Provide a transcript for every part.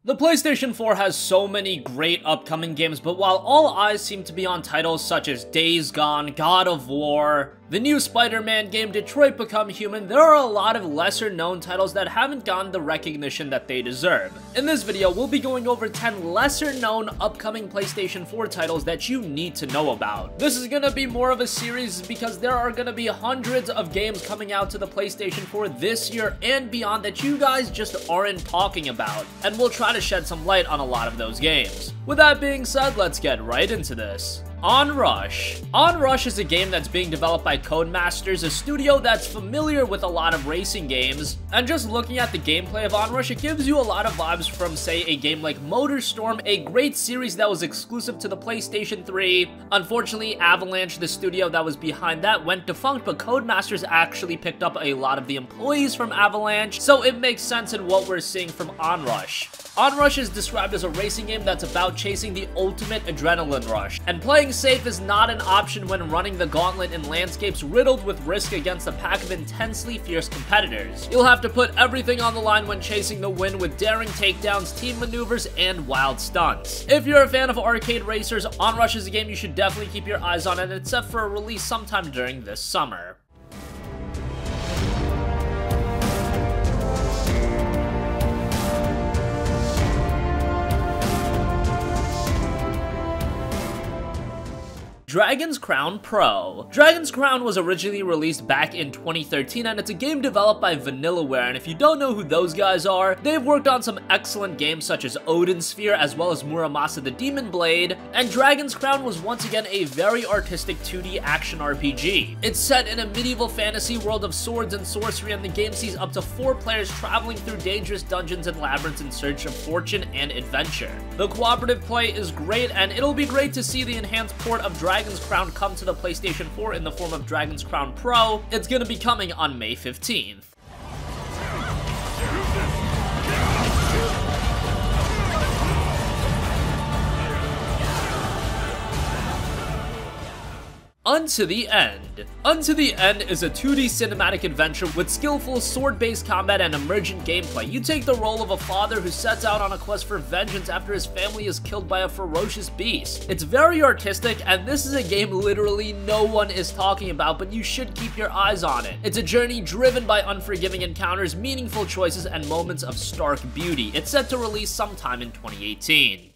The PlayStation 4 has so many great upcoming games, but while all eyes seem to be on titles such as Days Gone, God of War, the new Spider-Man game, Detroit Become Human, there are a lot of lesser-known titles that haven't gotten the recognition that they deserve. In this video, we'll be going over 10 lesser-known upcoming PlayStation 4 titles that you need to know about. This is gonna be more of a series because there are gonna be hundreds of games coming out to the PlayStation 4 this year and beyond that you guys just aren't talking about, and we'll try to shed some light on a lot of those games. With that being said, let's get right into this. ONRUSH. ONRUSH is a game that's being developed by Codemasters, a studio that's familiar with a lot of racing games, and just looking at the gameplay of ONRUSH, it gives you a lot of vibes from, say, a game like MotorStorm, a great series that was exclusive to the PlayStation 3. Unfortunately, Avalanche, the studio that was behind that, went defunct, but Codemasters actually picked up a lot of the employees from Avalanche, so it makes sense in what we're seeing from ONRUSH. ONRUSH is described as a racing game that's about chasing the ultimate adrenaline rush, and playing safe is not an option when running the gauntlet in landscapes riddled with risk against a pack of intensely fierce competitors. You'll have to put everything on the line when chasing the win with daring takedowns, team maneuvers, and wild stunts. If you're a fan of arcade racers, ONRUSH is a game you should definitely keep your eyes on, and it's set for a release sometime during this summer. Dragon's Crown Pro. Dragon's Crown was originally released back in 2013, and it's a game developed by Vanillaware, and if you don't know who those guys are, they've worked on some excellent games such as Odin Sphere, as well as Muramasa the Demon Blade, and Dragon's Crown was once again a very artistic 2D action RPG. It's set in a medieval fantasy world of swords and sorcery, and the game sees up to 4 players traveling through dangerous dungeons and labyrinths in search of fortune and adventure. The cooperative play is great, and it'll be great to see the enhanced port of Dragon's Crown come to the PlayStation 4 in the form of Dragon's Crown Pro. It's gonna be coming on May 15th. Unto the End. Unto the End is a 2D cinematic adventure with skillful sword-based combat and emergent gameplay. You take the role of a father who sets out on a quest for vengeance after his family is killed by a ferocious beast. It's very artistic, and this is a game literally no one is talking about, but you should keep your eyes on it. It's a journey driven by unforgiving encounters, meaningful choices, and moments of stark beauty. It's set to release sometime in 2018.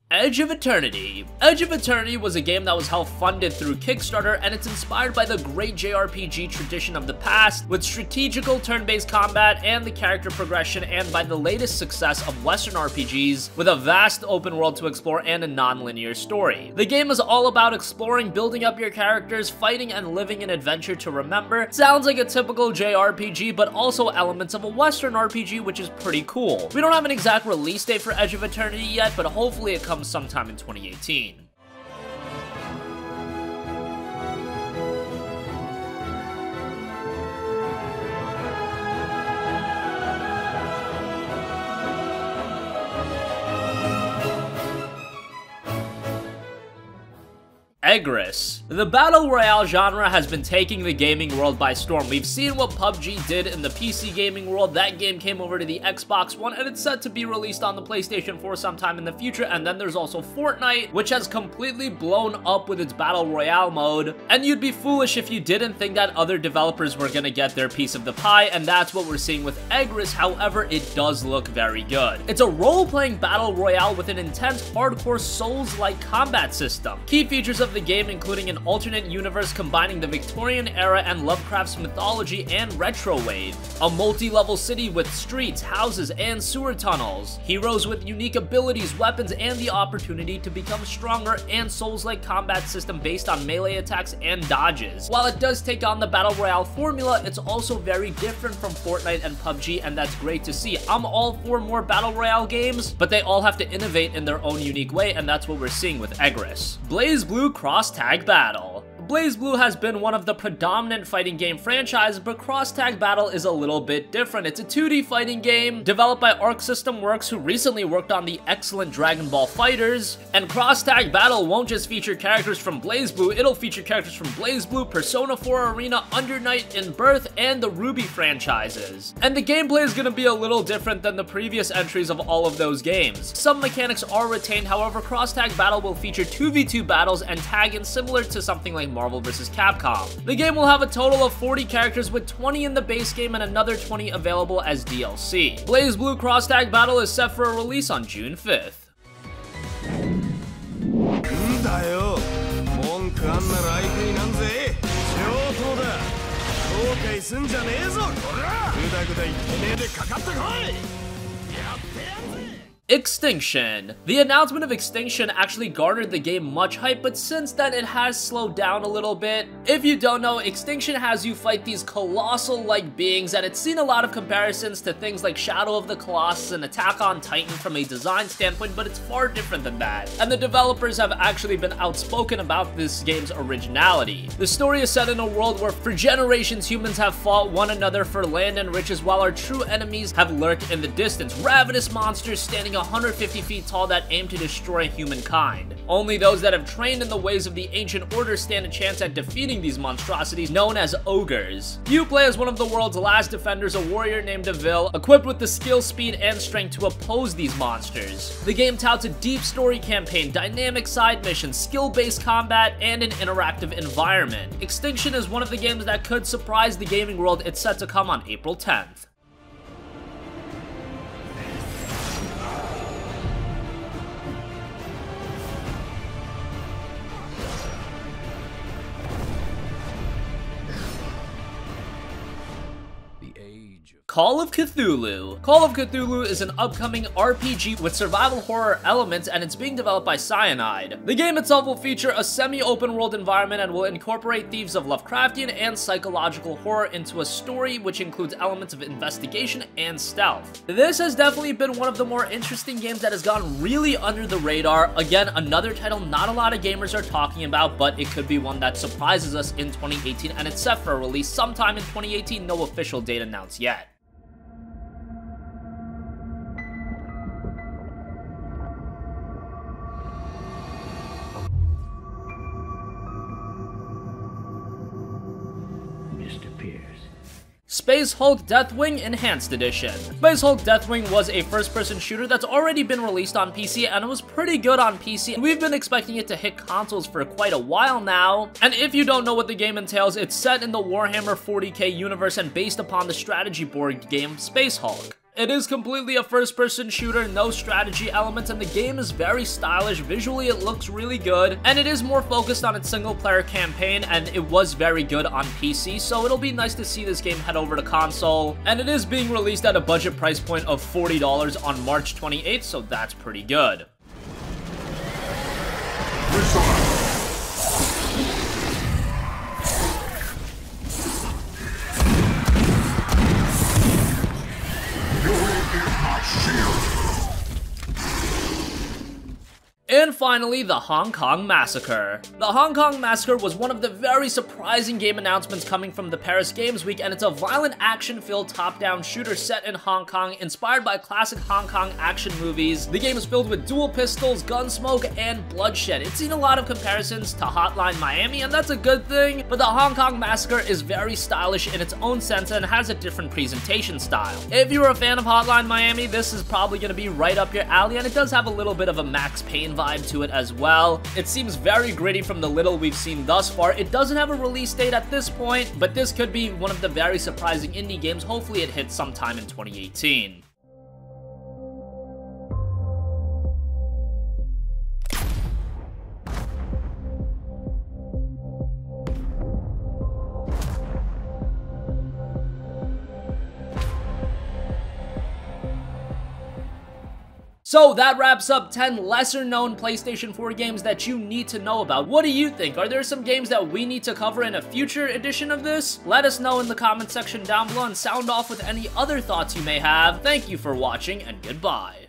Edge of Eternity. Edge of Eternity was a game that was funded through Kickstarter, and it's inspired by the great JRPG tradition of the past, with strategical turn-based combat and the character progression, and by the latest success of Western RPGs, with a vast open world to explore and a non-linear story. The game is all about exploring, building up your characters, fighting, and living an adventure to remember. Sounds like a typical JRPG, but also elements of a Western RPG, which is pretty cool. We don't have an exact release date for Edge of Eternity yet, but hopefully it comes sometime in 2018. Egress. The Battle Royale genre has been taking the gaming world by storm. We've seen what PUBG did in the PC gaming world. That game came over to the Xbox One, and it's set to be released on the PlayStation 4 sometime in the future. And then there's also Fortnite, which has completely blown up with its Battle Royale mode. And you'd be foolish if you didn't think that other developers were gonna get their piece of the pie, and that's what we're seeing with Egress. However, it does look very good. It's a role-playing Battle Royale with an intense, hardcore, Souls-like combat system. Key features of the game including an alternate universe combining the Victorian era and Lovecraft's mythology and retro wave, a multi-level city with streets, houses, and sewer tunnels, heroes with unique abilities, weapons, and the opportunity to become stronger, and Souls-like combat system based on melee attacks and dodges. While it does take on the Battle Royale formula, it's also very different from Fortnite and PUBG, and that's great to see. I'm all for more Battle Royale games, but they all have to innovate in their own unique way, and that's what we're seeing with Egress. BlazBlue Cross Tag Battle. BlazBlue has been one of the predominant fighting game franchises, but Cross Tag Battle is a little bit different. It's a 2D fighting game developed by Arc System Works, who recently worked on the excellent Dragon Ball FighterZ, and Cross Tag Battle won't just feature characters from BlazBlue, it'll feature characters from BlazBlue, Persona 4 Arena, Under Night in Birth, and the Ruby franchises. And the gameplay is going to be a little different than the previous entries of all of those games. Some mechanics are retained, however, Cross Tag Battle will feature 2v2 battles and tag-ins similar to something like Marvel vs. Capcom. The game will have a total of 40 characters, with 20 in the base game and another 20 available as DLC. BlazBlue Cross Tag Battle is set for a release on June 5th. Extinction. The announcement of Extinction actually garnered the game much hype, but since then it has slowed down a little bit. If you don't know, Extinction has you fight these colossal-like beings, and it's seen a lot of comparisons to things like Shadow of the Colossus and Attack on Titan from a design standpoint, but it's far different than that. And the developers have actually been outspoken about this game's originality. The story is set in a world where for generations humans have fought one another for land and riches, while our true enemies have lurked in the distance, ravenous monsters standing 150 feet tall that aim to destroy humankind. Only those that have trained in the ways of the ancient order stand a chance at defeating these monstrosities, known as ogres. You play as one of the world's last defenders, a warrior named Deville, equipped with the skill, speed, and strength to oppose these monsters. The game touts a deep story campaign, dynamic side missions, skill-based combat, and an interactive environment. Extinction is one of the games that could surprise the gaming world. It's set to come on April 10th. Call of Cthulhu. Call of Cthulhu is an upcoming RPG with survival horror elements, and it's being developed by Cyanide. The game itself will feature a semi-open world environment and will incorporate themes of Lovecraftian and psychological horror into a story which includes elements of investigation and stealth. This has definitely been one of the more interesting games that has gone really under the radar. Again, another title not a lot of gamers are talking about, but it could be one that surprises us in 2018, and it's set for a release sometime in 2018, no official date announced yet. Space Hulk Deathwing Enhanced Edition. Space Hulk Deathwing was a first-person shooter that's already been released on PC, and it was pretty good on PC. We've been expecting it to hit consoles for quite a while now, and if you don't know what the game entails, it's set in the Warhammer 40k universe and based upon the strategy board game Space Hulk. It is completely a first-person shooter, no strategy elements, and the game is very stylish. Visually, it looks really good, and it is more focused on its single-player campaign, and it was very good on PC, so it'll be nice to see this game head over to console. And it is being released at a budget price point of $40 on March 28th, so that's pretty good. And finally, the Hong Kong Massacre. The Hong Kong Massacre was one of the very surprising game announcements coming from the Paris Games Week, and it's a violent action-filled top-down shooter set in Hong Kong, inspired by classic Hong Kong action movies. The game is filled with dual pistols, gun smoke, and bloodshed. It's seen a lot of comparisons to Hotline Miami, and that's a good thing, but the Hong Kong Massacre is very stylish in its own sense and has a different presentation style. If you're a fan of Hotline Miami, this is probably going to be right up your alley, and it does have a little bit of a Max Payne vibe to it as well. It seems very gritty from the little we've seen thus far. It doesn't have a release date at this point, but this could be one of the very surprising indie games. Hopefully it hits sometime in 2018. So that wraps up 10 lesser known PlayStation 4 games that you need to know about. What do you think? Are there some games that we need to cover in a future edition of this? Let us know in the comment section down below and sound off with any other thoughts you may have. Thank you for watching, and goodbye.